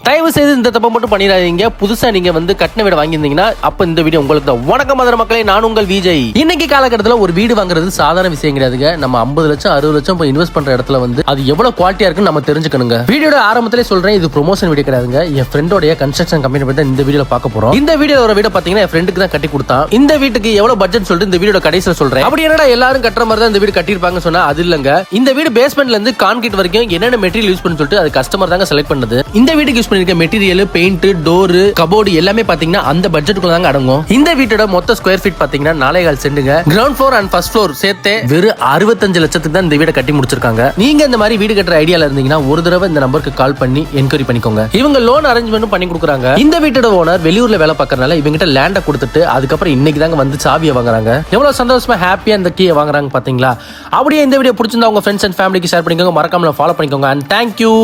தயவு செய்து இந்த தப்பை மட்டும் பண்ணிடாதீங்க. புதுசா நீங்க கட்டின வீடு வாங்கியிருந்தீங்கன்னா அப்ப இந்த வீடியோ உங்களுக்கு தான். வணக்கம் மதுரை மக்களே, நான் உங்கள் விஜய். இன்னைக்கு காலகட்டத்தில் ஒரு வீடு வாங்குறது சாதாரண விஷயம் கிடையாதுங்க. நம்ம 50 லட்சம் 60 லட்சம் இன்வெஸ்ட் பண்ற இடத்துல அது எவ்வளவு குவாலிட்டியா இருக்குன்னு நம்ம தெரிஞ்சுக்கணுங்க. வீடியோட ஆரம்பத்திலே சொல்றேன், இது ப்ரொமோஷன் வீடியோ கிடையாதுங்க. என் ஃப்ரெண்டோட கன்ஸ்ட்ரக்ஷன் கம்பெனி பத்தி இந்த வீடியோல பார்க்க போறோம். இந்த வீடியோட வீடு பாத்தீங்கன்னா என் ஃப்ரெண்டுக்கு தான் கட்டி கொடுத்தான். இந்த வீட்டுக்கு எவ்வளவு பட்ஜெட் சொல்லிட்டு இந்த வீடியோட கடைசியில் சொல்றேன். அப்படி என்னடா எல்லாரும் கட்டுற மாதிரி தான் இந்த வீடு கட்டியிருப்பாங்க சொன்னா அது இல்லங்க. இந்த வீடு பேஸ்மெண்ட்ல இருந்து கான்கிரீட் வரைக்கும் என்னென்ன மெட்டீரியல் யூஸ் பண்ணி சொல்லிட்டு அது கஸ்டமர் தாங்க செலக்ட் பண்ணது. இந்த வீட்டுக்கு யூஸ் பண்ணிருக்க மெட்டீரியல், பெயிண்ட், டோர், கபோர்டு எல்லாமே பாத்தீங்கன்னா அந்த பட்ஜெட்டுக்குள்ள தாங்க அடங்கும். இந்த வீட்டோட மொத்த ஸ்கொயர் ஃபீட் பாத்தீங்கன்னா 4.5 சென்ட்டுங்க. Ground floor and first floor சேர்த்து வெறும் 65 லட்சத்துக்கு தான் இந்த வீடை கட்டி முடிச்சிருக்காங்க. நீங்க இந்த மாதிரி வீடு கட்டுற ஐடியால இருந்தீங்கன்னா ஒரு தடவை இந்த நம்பருக்கு கால் பண்ணி என்கொயரி பண்ணிக்கோங்க. இவங்க லோன் அரேஞ்ச்மெண்ட் பண்ணி கொடுக்குறாங்க. இந்த வீட்டோட ஓனர் வெளியூர்ல வேலை பார்க்கறனால இவங்கிட்ட லேண்ட கொடுத்துட்டு அதுக்கப்புறம் இன்னைக்கு தாங்க சாவியை வாங்குறாங்க. எவ்வளவு சந்தோஷமா ஹாப்பியா இந்த கீயை வாங்குறாங்க பாத்தீங்களா? அப்படியே இந்த வீடியோ பிடிச்சிருந்தா உங்க ஃப்ரெண்ட்ஸ் அண்ட் ஃபேமிலிக்கு ஷேர் பண்ணிக்கோங்க. மறக்காம ஃபாலோ பண்ணிக்கோங்க. And thank you.